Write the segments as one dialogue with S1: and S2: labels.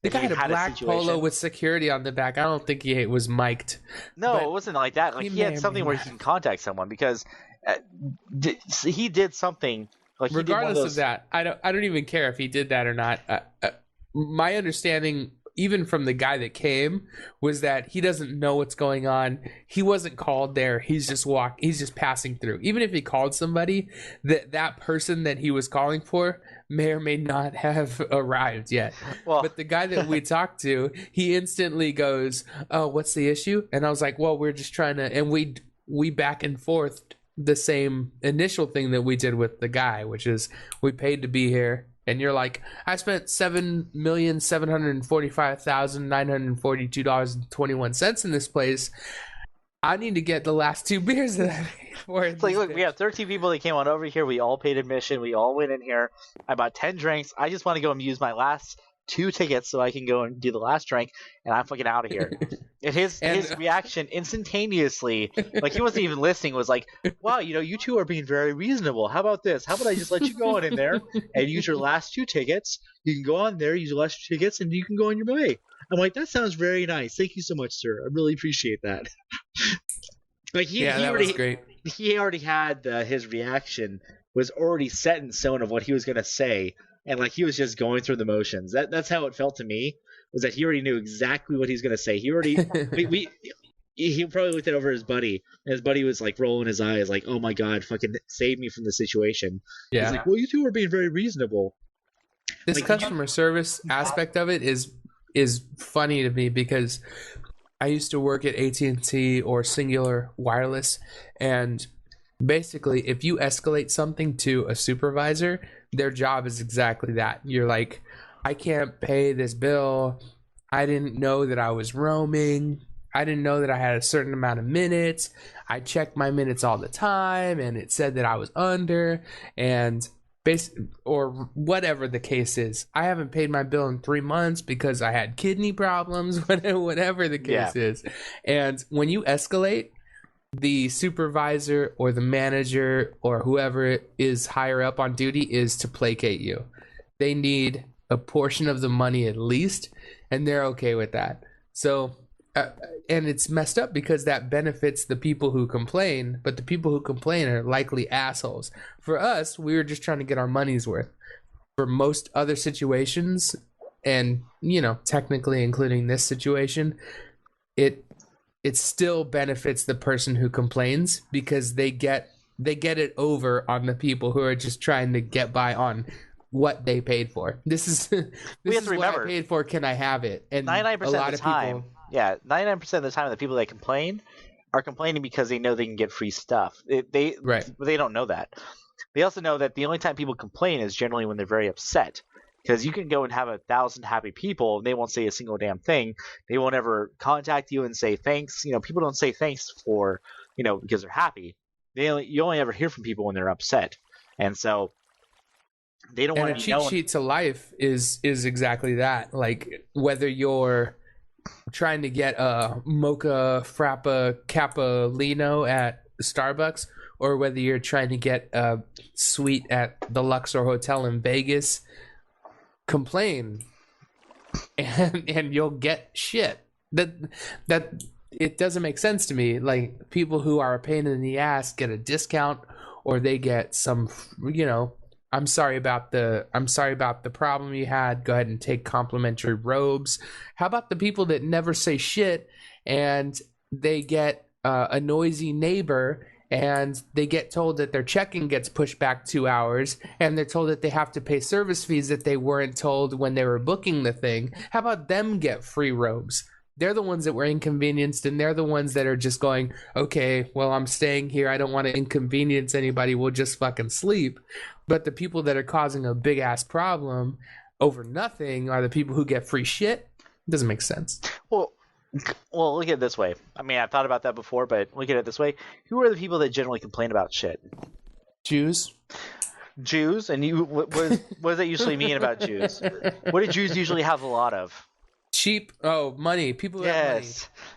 S1: The
S2: and
S1: guy
S2: he
S1: had a
S2: had a
S1: black polo
S2: situation.
S1: with security on the back. I don't think he was mic'd.
S2: No,
S1: But
S2: it wasn't like that. Like
S1: he
S2: he
S1: may
S2: had
S1: or may
S2: something where
S1: not
S2: he can
S1: have.
S2: contact someone because uh, he did something. Like he did one of
S1: Regardless of
S2: those.
S1: that, I don't even care if he did that or not. My understanding, even from the guy that came, was that he doesn't know what's going on. He wasn't called there. He's just passing through. Even if he called somebody, that person that he was calling for may or may not have arrived yet.
S2: Well,
S1: But the guy that we talked to, he instantly goes, "Oh, what's the issue?" And I was like, "Well, we're just trying to," and we back and forth the same initial thing that we did with the guy, which is we paid to be here. And you're like, I spent $7,745,942.21 in this place. I need to get the last 2 beers that I paid for.
S2: it's like, look, we have 13 people that came on over here. We all paid admission. We all went in here. I bought 10 drinks. I just want to go and use my last 2 tickets so I can go and do the last drink, and I'm fucking out of here. And his reaction instantaneously, like he wasn't even listening, was like, wow, you two are being very reasonable. How about this? How about I just let you go on in there and use your last 2 tickets? You can go on there, use your last 2 tickets, and you can go on your way. I'm like, that sounds very nice. Thank you so much, sir. I really appreciate that. Like
S1: that was great.
S2: He already had his reaction was already set in stone of what he was gonna say, and like he was just going through the motions. That's how it felt to me. Was that he already knew exactly what he was gonna say. He already he probably looked it over his buddy, and his buddy was like rolling his eyes, like, "Oh my god, fucking save me from the situation."
S1: Yeah.
S2: He's like, "Well, you two are being very reasonable."
S1: This
S2: Like,
S1: customer service aspect of it is funny to me because I used to work at AT&T or Singular Wireless, and basically if you escalate something to a supervisor, their job is exactly that. You're like, I can't pay this bill. I didn't know that I was roaming. I didn't know that I had a certain amount of minutes. I checked my minutes all the time and it said that I was under, and or whatever the case is. I haven't paid my bill in 3 months because I had kidney problems, whatever the case is. And when you escalate, the supervisor or the manager or whoever is higher up on duty is to placate you. They need a portion of the money at least, and they're okay with that. So and it's messed up because that benefits the people who complain, but the people who complain are likely assholes. For us, we were just trying to get our money's worth. For most other situations, and technically including this situation, it still benefits the person who complains because they get it over on the people who are just trying to get by on what they paid for. This is
S2: we have to
S1: what
S2: remember,
S1: I paid for. Can I have it? And
S2: 99% of the time,
S1: people,
S2: 99% of the time, the people that complain are complaining because they know they can get free stuff. They don't know that. They also know that the only time people complain is generally when they're very upset. Because you can go and have 1,000 happy people, and they won't say a single damn thing. They won't ever contact you and say thanks. People don't say thanks for, because they're happy. You only ever hear from people when they're upset, and so they don't want to be known.
S1: And a cheat sheet to life is exactly that. Like whether you're trying to get a mocha frappa cappuccino at Starbucks, or whether you're trying to get a suite at the Luxor Hotel in Vegas, complain and you'll get shit. That it doesn't make sense to me. Like people who are a pain in the ass get a discount, or they get some, I'm sorry about the problem you had. Go ahead and take complimentary robes. How about the people that never say shit and they get a noisy neighbor and they get told that their check-in gets pushed back 2 hours, and they're told that they have to pay service fees that they weren't told when they were booking the thing? How about them get free robes? They're the ones that were inconvenienced, and they're the ones that are just going, okay, well, I'm staying here. I don't want to inconvenience anybody. We'll just fucking sleep. But the people that are causing a big-ass problem over nothing are the people who get free shit. It doesn't make sense.
S2: Well, look at it this way. I mean, I've thought about that before, but look at it this way. Who are the people that generally complain about shit?
S1: Jews.
S2: And what does that usually mean about Jews? What do Jews usually have a lot of?
S1: Cheap. Oh, money. People who have money.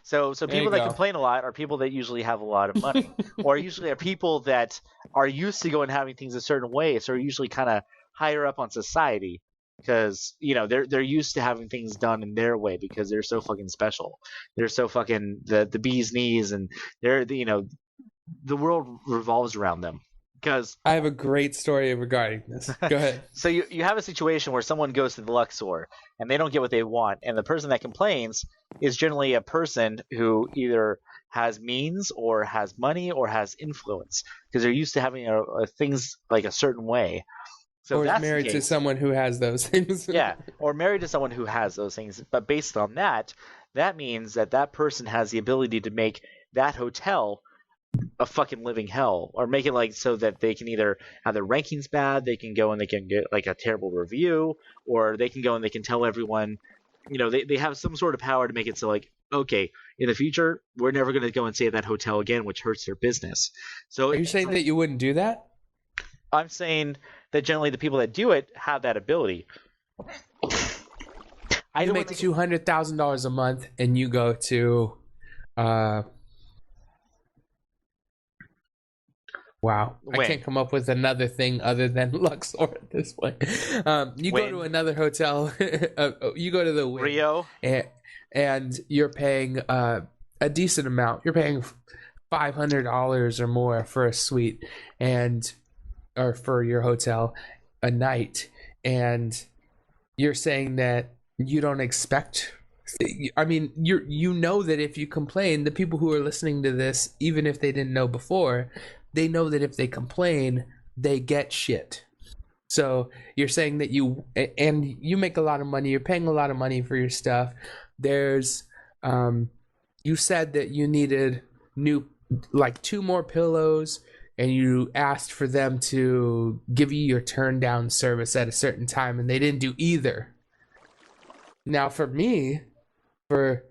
S2: So people that complain a lot are people that usually have a lot of money, or usually are people that are used to going and having things a certain way, so are usually kind of higher up on society. because they're used to having things done in their way because they're so fucking special. They're so fucking the bee's knees, and the world revolves around them. Because
S1: I have a great story regarding this. Go ahead.
S2: so you have a situation where someone goes to the Luxor and they don't get what they want, and the person that complains is generally a person who either has means or has money or has influence because they're used to having things like a certain way. So
S1: Or is
S2: that's
S1: married
S2: the
S1: to
S2: case.
S1: someone who has those things.
S2: Yeah, or married to someone who has those things. But based on that, that means that person has the ability to make that hotel a fucking living hell, or make it like so that they can either have their rankings bad, they can go and they can get like a terrible review, or they can go and they can tell everyone, they have some sort of power to make it so like, okay, in the future, we're never going to go and stay at that hotel again, which hurts their business. So
S1: Are you saying that you wouldn't do that?
S2: I'm saying that generally the people that do it have that ability.
S1: You make $200,000 a month, and you go to, wow,
S2: When?
S1: I can't come up with another thing other than Luxor at this point. You go to another hotel. You go to the Wynn,
S2: Rio,
S1: and you're paying a decent amount. You're paying $500 or more for a suite, or for your hotel a night, and you're saying that you don't expect. I mean, you know that if you complain, the people who are listening to this, even if they didn't know before, they know that if they complain, they get shit. So you're saying that you make a lot of money. You're paying a lot of money for your stuff. There's, you said that you needed like 2 more pillows, and you asked for them to give you your turn down service at a certain time, and they didn't do either. Now, for me, for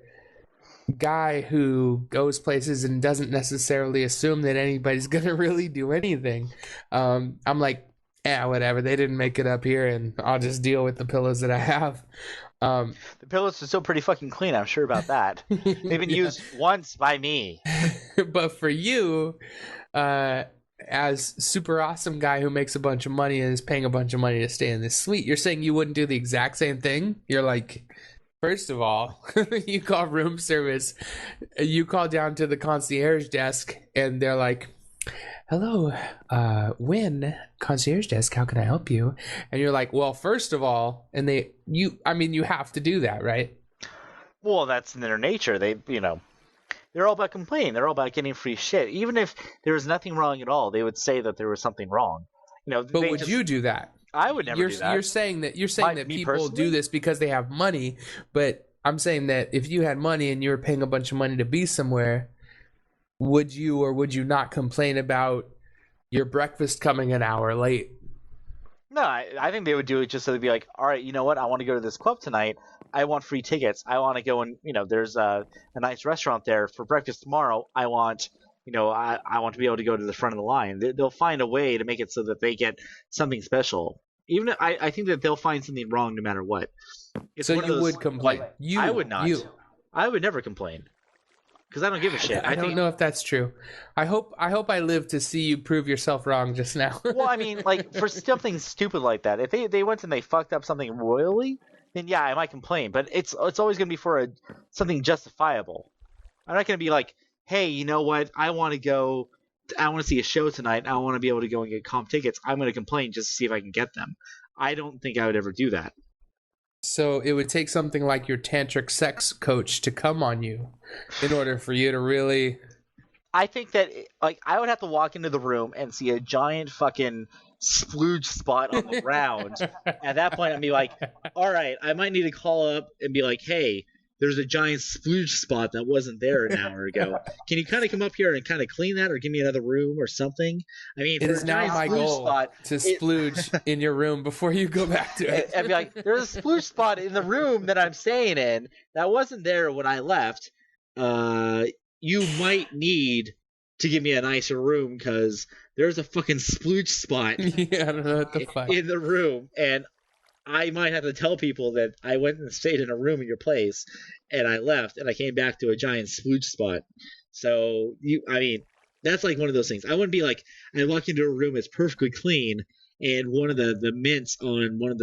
S1: a guy who goes places and doesn't necessarily assume that anybody's going to really do anything, I'm like, whatever. They didn't make it up here, and I'll just deal with the pillows that I have.
S2: the pillows are still pretty fucking clean. I'm sure about that. They've been used once by me.
S1: But for you, as super awesome guy who makes a bunch of money and is paying a bunch of money to stay in this suite, you're saying you wouldn't do the exact same thing? You're like, first of all, you call room service, you call down to the concierge desk, and they're like, hello, Wynn, concierge desk, how can I help you? And you're like, well, first of all, and you have to do that, right?
S2: Well, that's in their nature. They're all about complaining. They're all about getting free shit. Even if there was nothing wrong at all, they would say that there was something wrong.
S1: But would you do that?
S2: I would never do that.
S1: You're saying that people do this because they have money, but I'm saying that if you had money and you were paying a bunch of money to be somewhere, would you or would you not complain about your breakfast coming an hour late?
S2: No, I think they would do it just so they'd be like, all right, you know what? I want to go to this club tonight. I want free tickets. I want to go and, there's a nice restaurant there for breakfast tomorrow. I want, I want to be able to go to the front of the line. They'll find a way to make it so that they get something special. Even if, I think that they'll find something wrong no matter what.
S1: So you would complain?
S2: I would not. I would never complain. Because I don't give a shit.
S1: I don't know if that's true. I hope I live to see you prove yourself wrong just now.
S2: Well, I mean, like, for something stupid like that, if they went and they fucked up something royally, then yeah, I might complain. But it's always going to be for something justifiable. I'm not going to be like, hey, you know what? I want to see a show tonight. I want to be able to go and get comp tickets. I'm going to complain just to see if I can get them. I don't think I would ever do that.
S1: So it would take something like your tantric sex coach to come on you in order for you to really...
S2: I think that, like, I would have to walk into the room and see a giant fucking splooge spot on the ground. At that point, I'd be like, all right, I might need to call up and be like, hey, there's a giant splooge spot that wasn't there an hour ago. Can you kind of come up here and kind of clean that or give me another room or something? I mean,
S1: it is now my goal to splooge in your room before you go back to it.
S2: I'd be like, there's a splooge spot in the room that I'm staying in that wasn't there when I left. You might need to give me a nicer room because there's a fucking splooge spot
S1: yeah, I don't know what the fuck.
S2: In the room, and I might have to tell people that I went and stayed in a room in your place, and I left, and I came back to a giant splooge spot. So, that's like one of those things. I wouldn't be like, I walk into a room, it's perfectly clean,
S3: and one of the mints on one of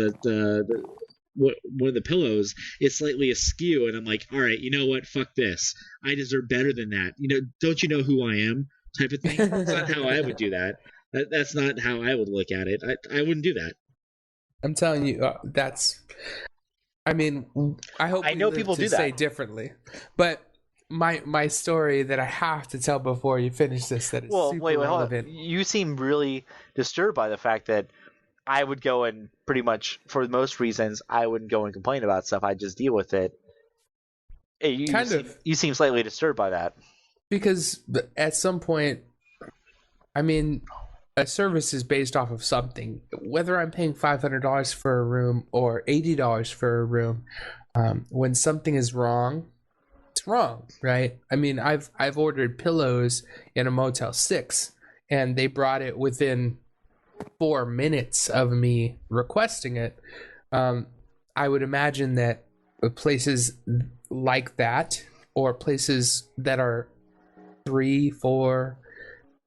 S3: one of the pillows is slightly askew, and I'm like, all right, you know what? Fuck this. I deserve better than that. Don't you know who I am? Type of thing. That's not how I would do that. That's not how I would look at it. I wouldn't do that.
S1: I'm telling you, that's. I mean, I hope
S2: I know people do that.
S1: say differently, but my story that I have to tell before you finish this that is super relevant.
S2: You seem really disturbed by the fact that I would go and pretty much, for most reasons, I wouldn't go and complain about stuff. I'd just deal with it. You seem slightly disturbed by that.
S1: Because at some point, I mean, a service is based off of something. Whether I'm paying $500 for a room or $80 for a room, when something is wrong, it's wrong, right? I mean, I've ordered pillows in a Motel 6, and they brought it within 4 minutes of me requesting it. I would imagine that places like that, or places that are 3, 4,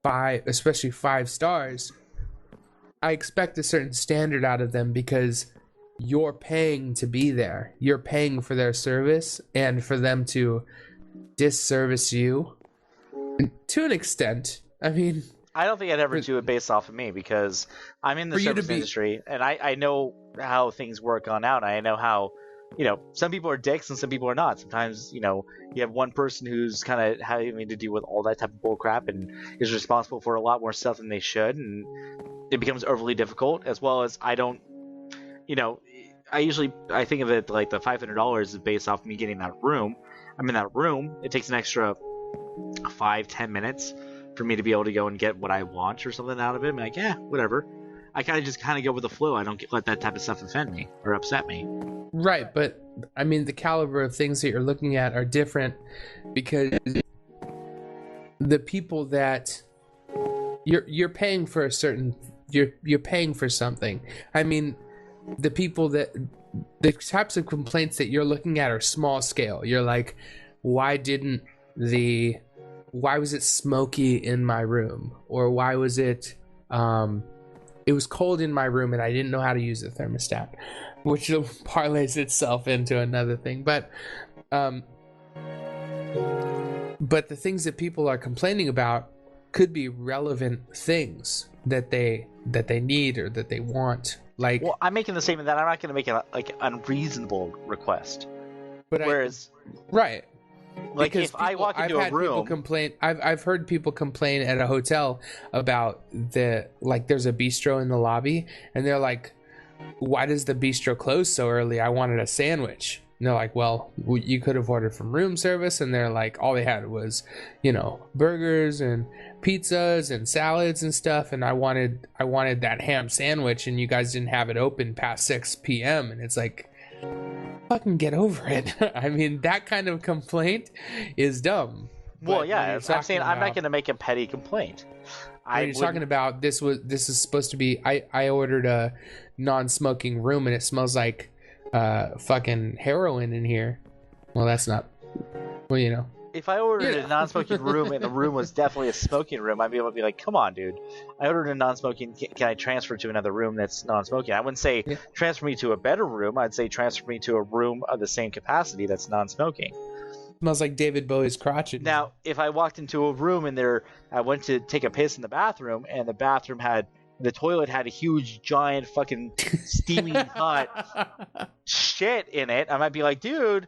S1: 5, especially 5 stars, I expect a certain standard out of them because you're paying to be there. You're paying for their service, and for them to disservice you to an extent. I mean,
S2: I don't think I'd ever do it based off of me, because I'm in the service industry, and I know how things work on out. I know how, some people are dicks and some people are not. Sometimes, you have one person who's kind of having to deal with all that type of bull crap and is responsible for a lot more stuff than they should, and it becomes overly difficult, as well as I don't, I think of it like the $500 is based off me getting that room. I'm in that room. It takes an extra 5-10 minutes for me to be able to go and get what I want or something out of it. I'm like, yeah, whatever. I just go with the flow. I don't let that type of stuff offend me or upset me.
S1: Right, but I mean, the caliber of things that you're looking at are different, because the people that you're paying for a certain, you're paying for something. I mean, the types of complaints that you're looking at are small scale. You're like, why was it smoky in my room? Or why was it was cold in my room and I didn't know how to use the thermostat, which parlays itself into another thing. But the things that people are complaining about could be relevant things that they need or that they want. Like,
S2: well, I'm making the statement that I'm not going to make an unreasonable request.
S1: But right.
S2: Like, because if I walk into a room,
S1: I've heard people complain at a hotel about there's a bistro in the lobby, and they're like, why does the bistro close so early? I wanted a sandwich. And they're like, well, you could have ordered from room service. And they're like, all they had was, burgers and pizzas and salads and stuff. And I wanted that ham sandwich, and you guys didn't have it open past 6 p.m. And it's like, fucking get over it. I mean, that kind of complaint is dumb.
S2: Well, yeah, I'm saying I'm not going to make a petty complaint.
S1: You're talking about this is supposed to be. I ordered a non-smoking room, and it smells like fucking heroin in here. Well, that's not. Well,
S2: If I ordered a non-smoking room and the room was definitely a smoking room, I'd be able to be like, come on, dude. I ordered a non-smoking. Can I transfer to another room that's non-smoking? I wouldn't say transfer me to a better room. I'd say transfer me to a room of the same capacity that's non-smoking.
S1: Smells like David Bowie's crotch.
S2: Now, if I walked into a room and I went to take a piss in the bathroom, and the toilet had a huge, giant, fucking steaming hot shit in it, I might be like, dude,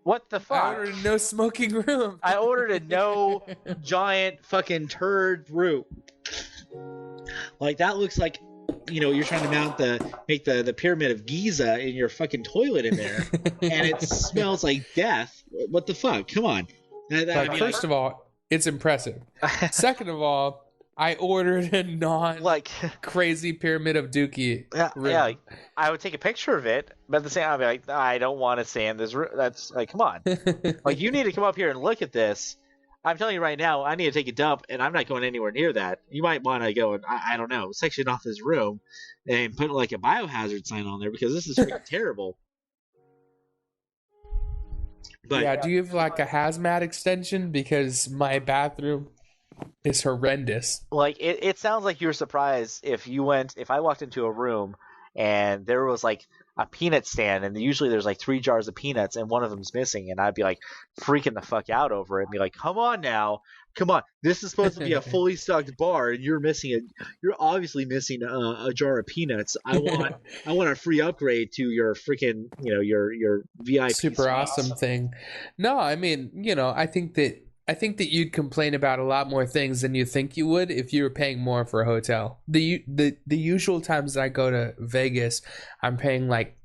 S2: what the fuck?
S1: I ordered a no smoking room.
S2: I ordered a no giant fucking turd room.
S3: Like, that looks like, you're trying to make the pyramid of Giza in your fucking toilet in there, and it smells like death. What the fuck? Come on.
S1: First of all, it's impressive. Second of all, I ordered a crazy pyramid of Dookie room.
S2: Yeah, I would take a picture of it, but at the same time, I'd be like, I don't want to stay in this room. That's like, come on. Like, you need to come up here and look at this. I'm telling you right now, I need to take a dump, and I'm not going anywhere near that. You might want to go and, I don't know, section off this room and put like a biohazard sign on there, because this is freaking terrible.
S1: But yeah, do you have like a hazmat extension? Because my bathroom is horrendous.
S2: Like it sounds like you were surprised if I walked into a room and there was like a peanut stand and usually there's like 3 jars of peanuts and one of them's missing and I'd be like freaking the fuck out over it and be like, come on now, come on, this is supposed to be a fully stocked bar and you're obviously missing a jar of peanuts. I want a free upgrade to your freaking your VIP
S1: Super
S2: sauce.
S1: awesome thing. No, I mean, I think that you'd complain about a lot more things than you think you would if you were paying more for a hotel. The usual times that I go to Vegas, I'm paying like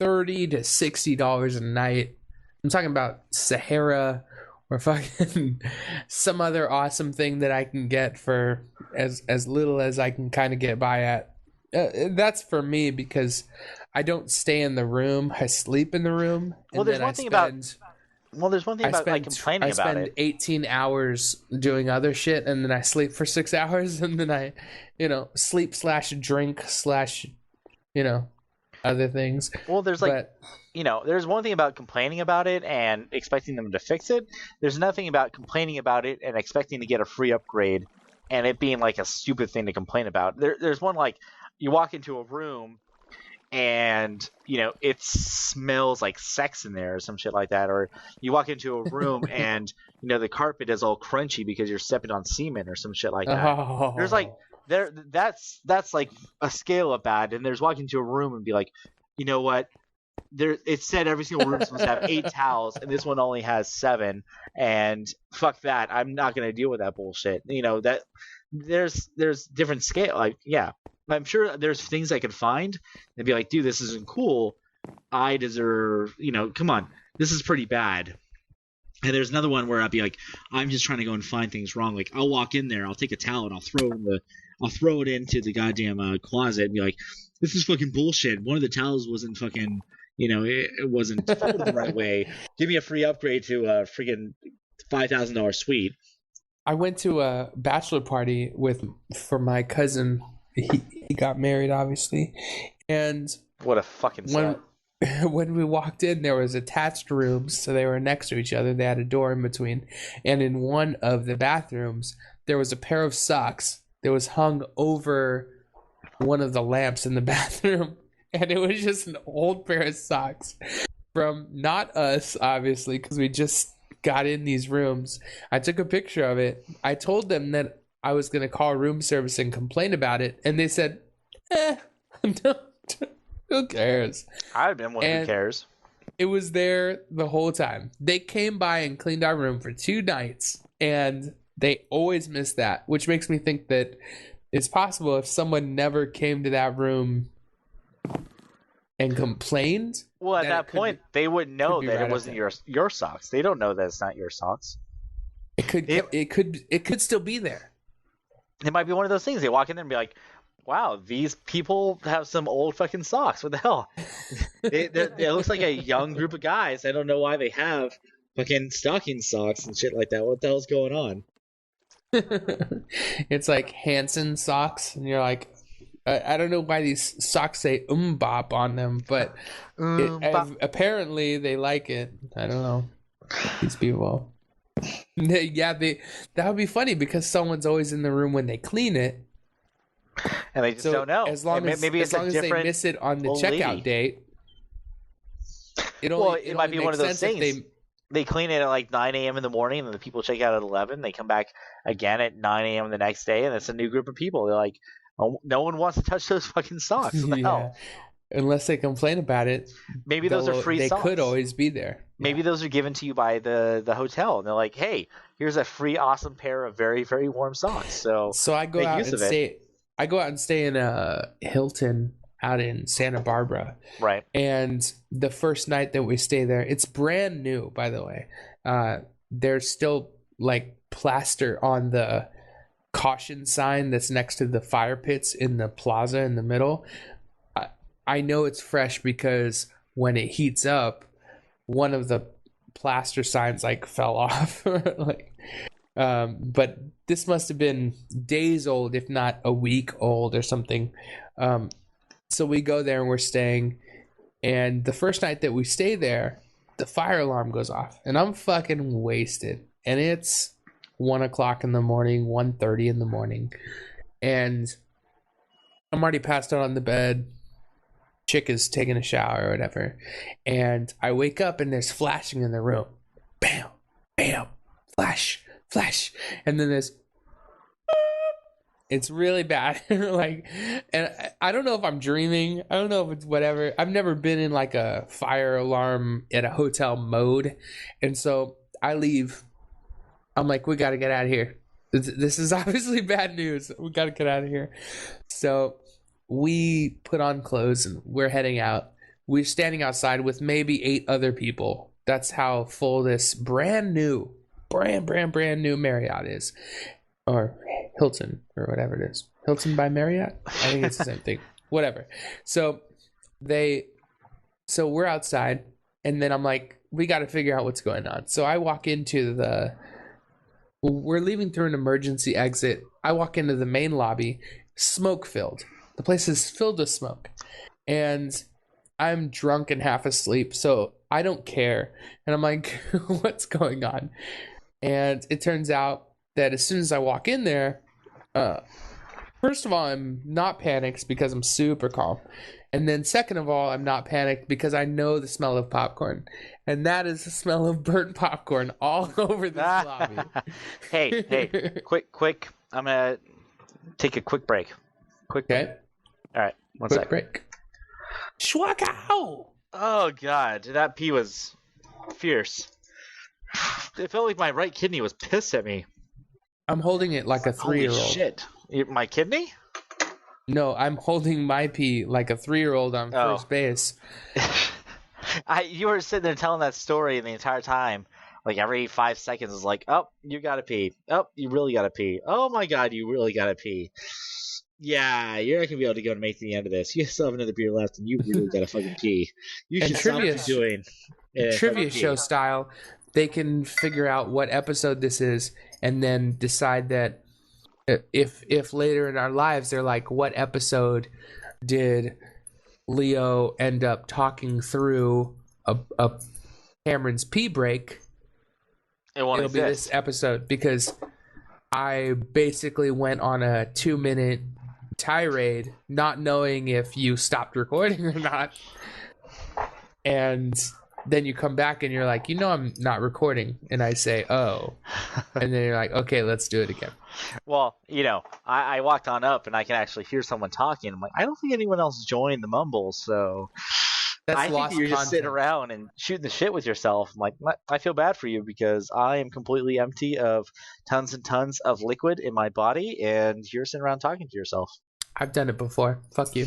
S1: $30 to $60 a night. I'm talking about Sahara or fucking some other awesome thing that I can get for as little as I can kind of get by at. That's for me because I don't stay in the room. I sleep in the room.
S2: Well, there's one thing about like complaining about it.
S1: I spend 18 hours doing other shit, and then I sleep for 6 hours, and then I, sleep / drink / other things.
S2: Well, there's there's one thing about complaining about it and expecting them to fix it. There's nothing about complaining about it and expecting to get a free upgrade, and it being like a stupid thing to complain about. There's one like you walk into a room and it smells like sex in there or some shit like that, or you walk into a room and the carpet is all crunchy because you're stepping on semen or some shit like that.
S1: Oh.
S2: There's like that's like a scale of bad, and there's walking into a room and be like, you know what, it said every single room is supposed to have 8 towels and this one only has 7, and fuck that, I'm not going to deal with that bullshit. That there's different scale. Like, yeah, I'm sure there's things I could find and be like, dude, this isn't cool. I deserve, come on, this is pretty bad. And there's another one where I'd be like, I'm just trying to go and find things wrong. Like, I'll walk in there, I'll take a towel and I'll throw it into the goddamn closet and be like, this is fucking bullshit. One of the towels wasn't fucking, it wasn't folded the right way. Give me a free upgrade to a freaking $5,000 suite.
S1: I went to a bachelor party for my cousin. He got married, obviously, and
S2: what a fucking set.
S1: When we walked in, there was attached rooms, so they were next to each other. They had a door in between, and in one of the bathrooms, there was a pair of socks that was hung over one of the lamps in the bathroom, and it was just an old pair of socks from not us, obviously, because we just got in these rooms. I took a picture of it. I told them that I was going to call room service and complain about it, and they said, who cares?
S2: I've been one who cares.
S1: It was there the whole time. They came by and cleaned our room for 2 nights, and they always miss that, which makes me think that it's possible if someone never came to that room and complained.
S2: Well, at that point, they wouldn't know that it wasn't your socks. They don't know that it's not your socks.
S1: It could still be there.
S2: It might be one of those things. They walk in there and be like, wow, these people have some old fucking socks. What the hell? It looks like a young group of guys. I don't know why they have fucking stocking socks and shit like that. What the hell's going on?
S1: It's like Hanson socks, and you're like, I don't know why these socks say bop on them, but apparently they like it. I don't know. These people. Yeah, that would be funny because someone's always in the room when they clean it.
S2: And they just don't know.
S1: As long as they miss it on the checkout date.
S2: It might be one of those things. They clean it at like 9 a.m. in the morning, and the people check out at 11. They come back again at 9 a.m. the next day, and it's a new group of people. They're like, oh, no one wants to touch those fucking socks. What the hell?
S1: Unless they complain about it.
S2: Maybe those are free socks.
S1: They could always be there.
S2: Maybe those are given to you by the hotel, and they're like, hey, here's a free awesome pair of very, very warm socks. So
S1: I go out and stay in a Hilton out in Santa Barbara.
S2: Right.
S1: And the first night that we stay there, it's brand new, by the way. There's still like plaster on the caution sign that's next to the fire pits in the plaza in the middle. I know it's fresh because when it heats up, one of the plaster signs like fell off. But this must have been days old, if not a week old or something. So we go there and we're staying, and the first night that we stay there, the fire alarm goes off, and I'm fucking wasted, and it's 1 o'clock in the morning, 1:30 in the morning, and I'm already passed out on the bed. Chick is taking a shower or whatever, and I wake up and there's flashing in the room. Bam, bam, flash, flash, and then there's. It's really bad. Like, and I don't know if I'm dreaming. I don't know if it's whatever. I've never been in like a fire alarm at a hotel mode. And so I leave. I'm like, we got to get out of here. This is obviously bad news. We got to get out of here. So we put on clothes and we're heading out. We're standing outside with maybe 8 other people. That's how full this brand new Marriott is. Or Hilton, or whatever it is. Hilton by Marriott? I think it's the same thing. Whatever. So we're outside, and then I'm like, we got to figure out what's going on. So I walk into we're leaving through an emergency exit. I walk into the main lobby, smoke filled. The place is filled with smoke. And I'm drunk and half asleep, so I don't care. And I'm like, what's going on? And it turns out that as soon as I walk in there, first of all, I'm not panicked because I'm super calm. And then second of all, I'm not panicked because I know the smell of popcorn. And that is the smell of burnt popcorn all over this lobby.
S2: Hey, quick. I'm going to take a quick break.
S1: Okay.
S2: All right, one
S1: quick
S2: sec.
S1: break. Schwackow!
S2: Oh, God, that pee was fierce. It felt like my right kidney was pissed at me.
S1: I'm holding it like a 3-year-old.
S2: Holy shit. My kidney?
S1: No, I'm holding my pee like a 3-year-old on first base.
S2: You were sitting there telling that story the entire time. Like every 5 seconds is like, oh, you gotta pee. Oh, you really gotta pee. Oh my God, you really gotta pee. Yeah, you're not gonna be able to go and make the end of this. You still have another beer left, and you really gotta fucking pee. You should stop what you're doing.
S1: Trivia show style, they can figure out what episode this is, and then decide that if later in our lives they're like, what episode did Leo end up talking through a Cameron's pee break? It'll be this episode, because I basically went on a 2-minute tirade, not knowing if you stopped recording or not. And then you come back and you're like, I'm not recording. And I say, oh. And then you're like, okay, let's do it again.
S2: Well, I walked on up and I can actually hear someone talking. I'm like, I don't think anyone else joined the mumble, so
S1: that's
S2: I think you're just sitting around and shooting the shit with yourself. I'm like, I feel bad for you because I am completely empty of tons and tons of liquid in my body, and you're sitting around talking to yourself.
S1: I've done it before. Fuck you.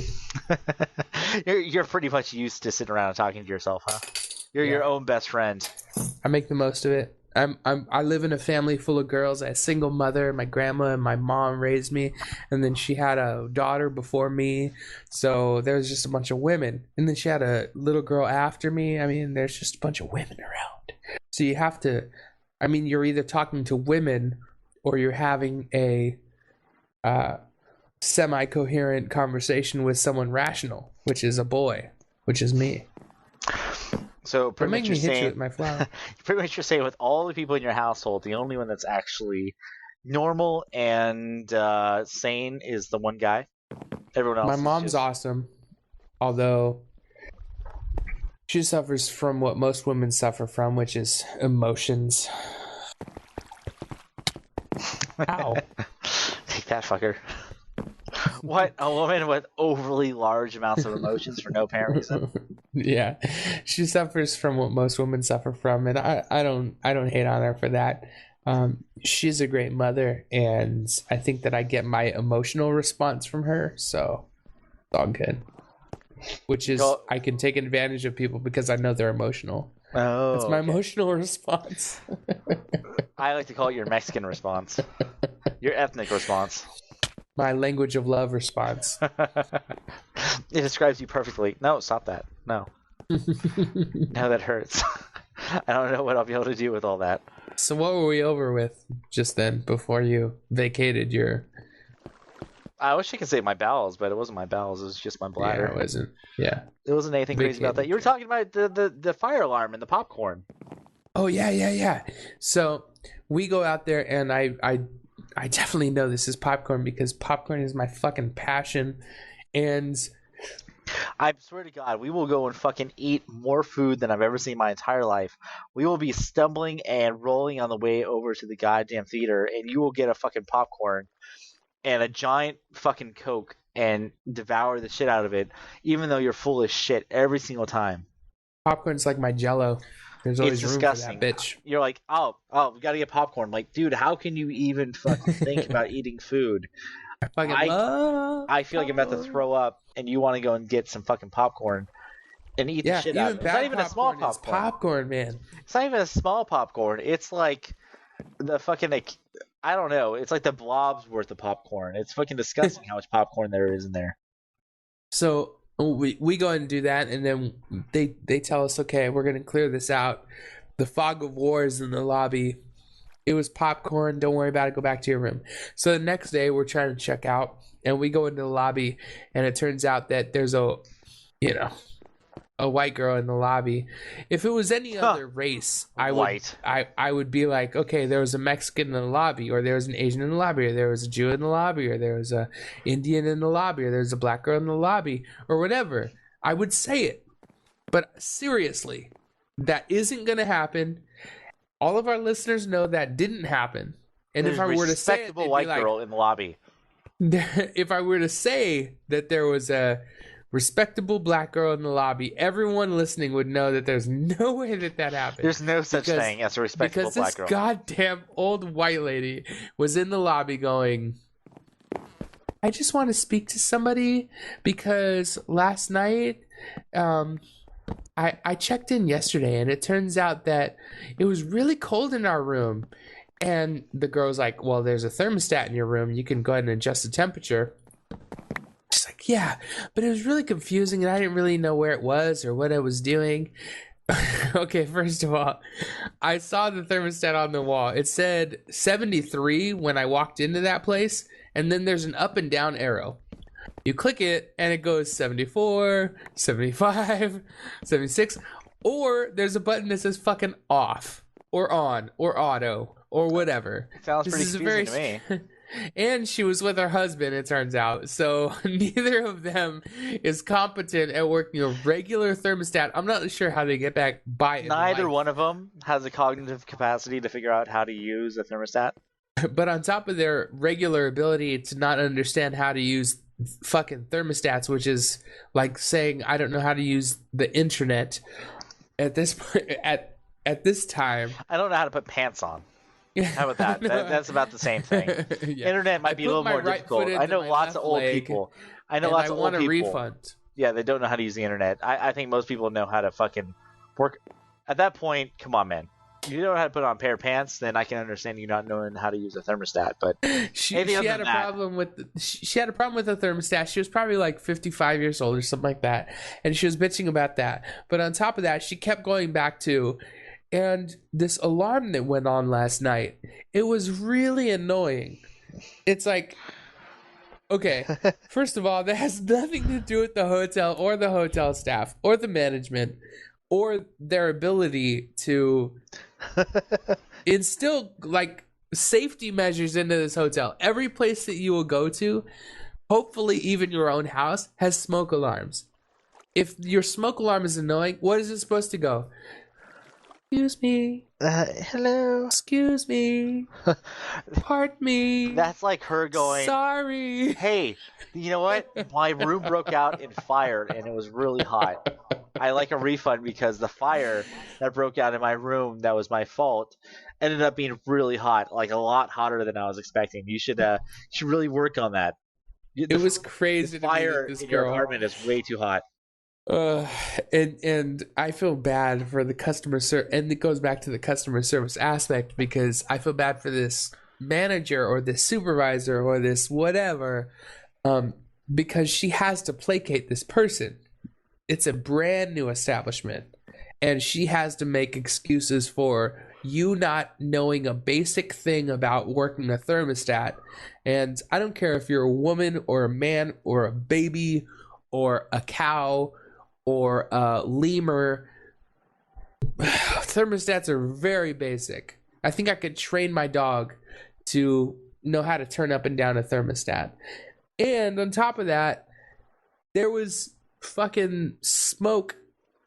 S2: You're pretty much used to sitting around and talking to yourself, huh? You're your own best friend.
S1: I make the most of it. I live in a family full of girls. I had a single mother. My grandma and my mom raised me, and then she had a daughter before me. So there was just a bunch of women, and then she had a little girl after me. I mean, there's just a bunch of women around. So you have to. I mean, you're either talking to women or you're having a semi-coherent conversation with someone rational, which is a boy, which is me.
S2: So pretty much you're saying,
S1: my flower.
S2: Pretty much you're saying with all the people in your household, the only one that's actually normal and sane is the one guy. Everyone else.
S1: My mom's awesome, although she suffers from what most women suffer from, which is emotions. Ow!
S2: Take that, fucker. What? A woman with overly large amounts of emotions for no apparent reason.
S1: Yeah, she suffers from what most women suffer from, and I don't hate on her for that. She's a great mother, and I think that I get my emotional response from her, so it's all good. Which is, I can take advantage of people because I know they're emotional.
S2: Oh,
S1: that's my emotional response.
S2: I like to call it your Mexican response, your ethnic response.
S1: My language of love response.
S2: It describes you perfectly. No, stop that. No. No, that hurts. I don't know what I'll be able to do with all that.
S1: So what were we over with just then before you vacated your...
S2: I wish I could say my bowels, but it wasn't my bowels. It was just my bladder.
S1: Yeah, it wasn't. Yeah.
S2: It wasn't anything crazy about that. You were talking about the fire alarm and the popcorn.
S1: Oh yeah. So we go out there, and I definitely know this is popcorn because popcorn is my fucking passion, and
S2: I swear to God, we will go and fucking eat more food than I've ever seen in my entire life. We will be stumbling and rolling on the way over to the goddamn theater, and you will get a fucking popcorn and a giant fucking Coke and devour the shit out of it, even though you're full of shit every single time.
S1: popcorn's like my Jello. There's
S2: It's
S1: always room
S2: disgusting.
S1: for that bitch.
S2: You're like, oh, we gotta get popcorn. Like, dude, how can you even fucking think about eating food?
S1: I fucking
S2: I
S1: love
S2: I feel like I'm about to
S1: popcorn.
S2: throw up, and you want to go and get some fucking popcorn and eat the
S1: Yeah,
S2: shit out
S1: even
S2: of it. It's not
S1: bad
S2: even a small
S1: popcorn is
S2: popcorn.
S1: popcorn, man.
S2: It's not even a small popcorn. It's like the fucking, like, I don't know. It's like the blob's worth of popcorn. It's fucking disgusting how much popcorn there is in there.
S1: So we go and do that, and then they tell us, okay, we're gonna clear this out. The fog of war is in the lobby. It was popcorn. Don't worry about it. Go back to your room. So the next day, we're trying to check out, and we go into the lobby, and it turns out that there's a white girl in the lobby. If it was any other race, I would be like, okay, there was a Mexican in the lobby, or there was an Asian in the lobby, or there was a Jew in the lobby, or there was a Indian in the lobby, or there's a black girl in the lobby, or whatever. I would say it. But seriously, that isn't going to happen. All of our listeners know that didn't happen. And
S2: There's
S1: if I were to say it,
S2: respectable
S1: they'd
S2: white
S1: be like,
S2: girl in the lobby.
S1: if I were to say that there was a respectable black girl in the lobby, everyone listening would know that there's no way that happened.
S2: There's no such thing as a respectable black girl.
S1: Because this goddamn old white lady was in the lobby going, I just want to speak to somebody because last night I checked in yesterday, and it turns out that it was really cold in our room. And the girl's like, well, there's a thermostat in your room. You can go ahead and adjust the temperature. She's like, yeah, but it was really confusing, and I didn't really know where it was or what I was doing. Okay, first of all, I saw the thermostat on the wall. It said 73 when I walked into that place, and then there's an up and down arrow. You click it, and it goes 74, 75, 76, or there's a button that says fucking off, or on, or auto, or whatever.
S2: Sounds pretty confusing to me.
S1: And she was with her husband, it turns out. So neither of them is competent at working a regular thermostat. I'm not sure how they get back by it.
S2: Neither one of them has a cognitive capacity to figure out how to use a thermostat.
S1: But on top of their regular ability to not understand how to use fucking thermostats, which is like saying I don't know how to use the internet at this point, at this time.
S2: I don't know how to put pants on. How about that? That's about the same thing.
S1: Yeah.
S2: Internet might be a little more difficult. I know lots of old people. I know lots of old people.
S1: Refund.
S2: Yeah, they don't know how to use the internet. I think most people know how to fucking work. At that point, come on, man. You don't know how to put on a pair of pants, then I can understand you not knowing how to use a thermostat. But
S1: she had a problem with the thermostat. She was probably like 55 years old or something like that, and she was bitching about that. But on top of that, she kept going back to, and this alarm that went on last night, it was really annoying. It's like, okay, first of all, that has nothing to do with the hotel or the hotel staff or the management or their ability to instill like safety measures into this hotel. Every place that you will go to, hopefully even your own house, has smoke alarms. If your smoke alarm is annoying, what is it supposed to go? Excuse me.
S2: Hello.
S1: Excuse me. Pardon me.
S2: That's like her going,
S1: sorry.
S2: Hey, you know what? My room broke out in fire and it was really hot. I like a refund because the fire that broke out in my room that was my fault ended up being really hot, like a lot hotter than I was expecting. You should really work on that.
S1: It was crazy.
S2: The fire in your apartment is way too hot.
S1: And I feel bad for the customer service, and it goes back to the customer service aspect because I feel bad for this manager or this supervisor or this whatever, because she has to placate this person. It's a brand new establishment, and she has to make excuses for you not knowing a basic thing about working a thermostat. And I don't care if you're a woman or a man or a baby or a cow or a lemur. thermostats are very basic. I think I could train my dog to know how to turn up and down a thermostat. And on top of that, there was fucking smoke